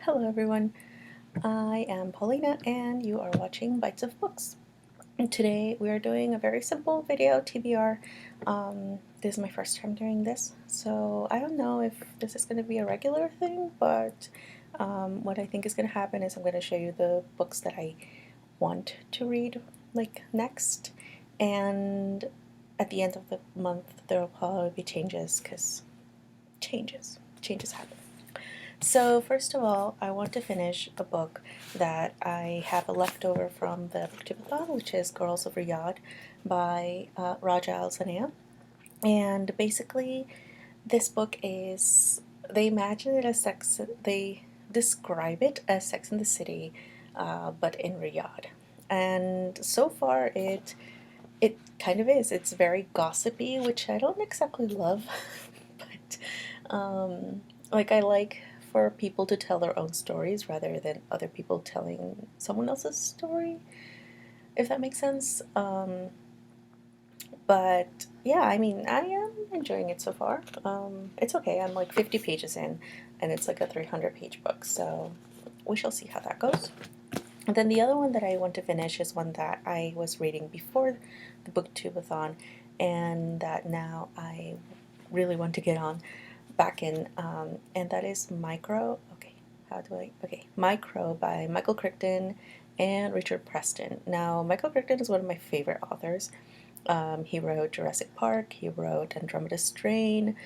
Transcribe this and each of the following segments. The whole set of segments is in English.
Hello everyone, I am Paulina and you are watching Bites of Books. And today we are doing a very simple video, TBR. This is my first time doing this, so I don't know if this is going to be a regular thing, but what I think is going to happen is I'm going to show you the books that I want to read next, and at the end of the month there will probably be changes because changes happen. So first of all, I want to finish a book that I have a leftover from the Booktubeathon, which is Girls of Riyadh by Raja Al Sanea. And basically, this book is, they imagine it as they describe it as Sex in the City, but in Riyadh. And so far, it kind of is. It's very gossipy, which I don't exactly love, but I like for people to tell their own stories rather than other people telling someone else's story, if that makes sense. But yeah, I mean, I am enjoying it so far. It's okay. I'm like 50 pages in, and it's like a 300-page book, so we shall see how that goes. And then the other one that I want to finish is one that I was reading before the Booktubeathon, and that now I really want to get on back in, and that is Micro. Okay, Micro by Michael Crichton and Richard Preston. Now, Michael Crichton is one of my favorite authors. He wrote Jurassic Park. He wrote Andromeda Strain.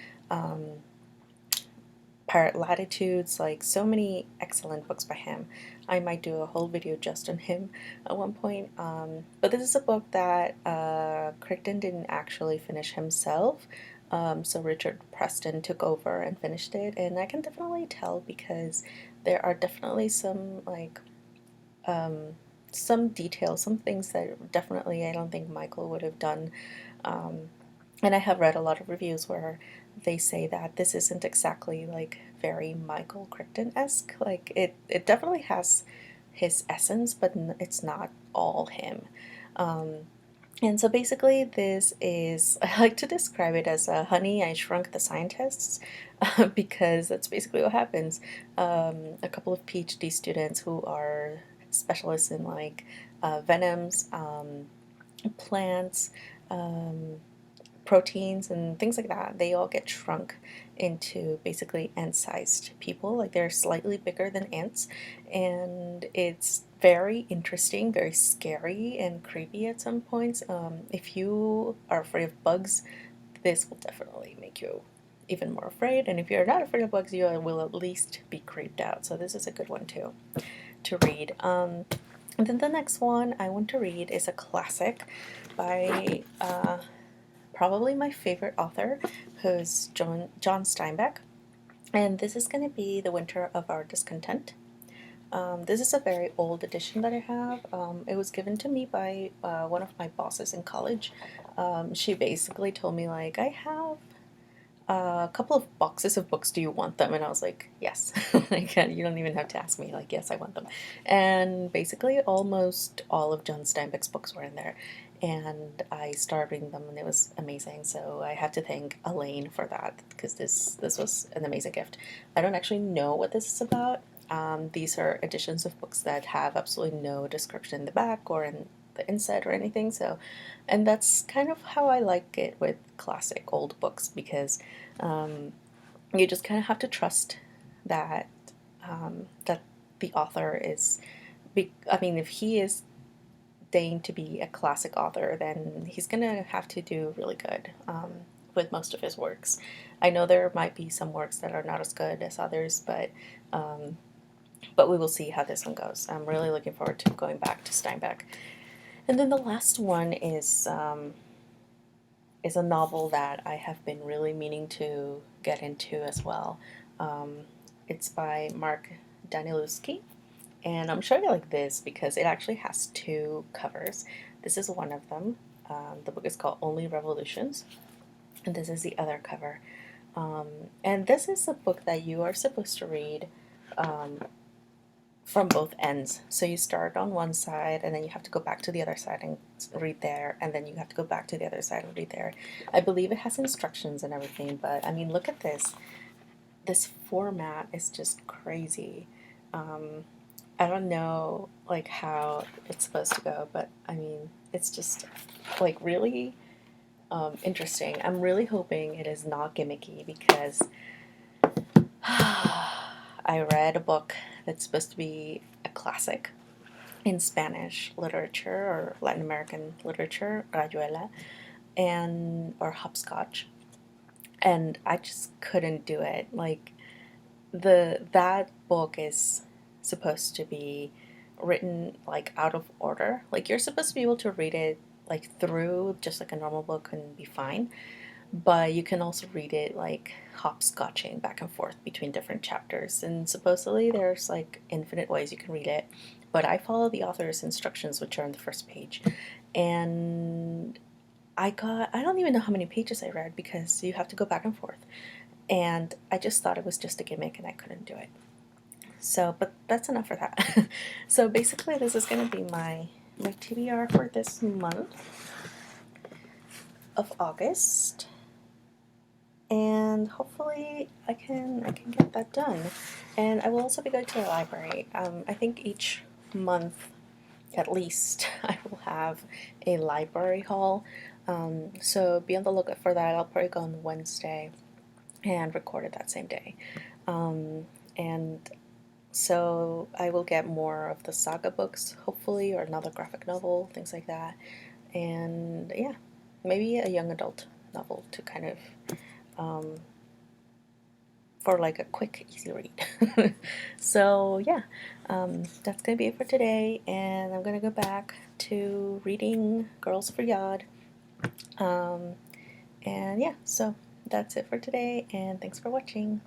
Pirate Latitudes, like so many excellent books by him. I might do a whole video just on him at one point. But this is a book that Crichton didn't actually finish himself. So Richard Preston took over and finished it, and I can definitely tell because there are definitely some details, some things that definitely I don't think Michael would have done. And I have read a lot of reviews where they say that this isn't exactly like very Michael Crichton-esque. Like it definitely has his essence, but it's not all him. And so basically, this is, I like to describe it as Honey, I Shrunk the Scientists, because that's basically what happens. A couple of PhD students who are specialists in venoms, plants, um, proteins and things like that, they all get shrunk into basically ant-sized people. Like they're slightly bigger than ants, and it's very interesting, very scary and creepy at some points. If you are afraid of bugs, this will definitely make you even more afraid, and if you're not afraid of bugs, you will at least be creeped out. So this is a good one too to read. And then the next one I want to read is a classic by probably my favorite author, who's John Steinbeck, and this is going to be The Winter of Our Discontent. This is a very old edition that I have. It was given to me by one of my bosses in college. She basically told me, like, I have a couple of boxes of books. Do you want them? And I was like, yes. Like, you don't even have to ask me. Like, yes, I want them. And basically, almost all of John Steinbeck's books were in there. And I started reading them, and it was amazing. So I have to thank Elaine for that, because this was an amazing gift. I don't actually know what this is about. These are editions of books that have absolutely no description in the back or in the inside or anything. So, and that's kind of how I like it with classic old books, because you just kind of have to trust that that the author is. I mean, if he is deigned to be a classic author, then he's gonna have to do really good with most of his works. I know there might be some works that are not as good as others, but we will see how this one goes. I'm really looking forward to going back to Steinbeck. And then the last one is a novel that I have been really meaning to get into as well. It's by Mark Danielewski, and I'm showing it like this because it actually has two covers. This is one of them. The book is called Only Revolutions, and this is the other cover. And this is a book that you are supposed to read from both ends. So you start on one side, and then you have to go back to the other side and read there, and then you have to go back to the other side and read there. I believe it has instructions and everything, but I mean, look at this. This format is just crazy. I don't know like how it's supposed to go, but I mean, it's just like really interesting. I'm really hoping it is not gimmicky because I read a book that's supposed to be a classic in Spanish literature or Latin American literature, Rayuela, and or hopscotch, and I just couldn't do it. Like that book is supposed to be written like out of order. Like you're supposed to be able to read it like through just like a normal book and be fine, but you can also read it like hopscotching back and forth between different chapters. And supposedly there's like infinite ways you can read it, but I follow the author's instructions, which are on the first page. And I don't even know how many pages I read because you have to go back and forth. And I just thought it was just a gimmick and I couldn't do it. So, but that's enough for that. So basically, this is going to be my TBR for this month of August, and hopefully I can get that done. And I will also be going to the library. I think each month, at least, I will have a library haul. So be on the lookout for that. I'll probably go on Wednesday and record it that same day. And so I will get more of the saga books, hopefully, or another graphic novel, things like that. And yeah, maybe a young adult novel to kind of, for like a quick, easy read. So yeah, that's gonna be it for today, and I'm gonna go back to reading Girls for Yod. And yeah, so that's it for today, and thanks for watching.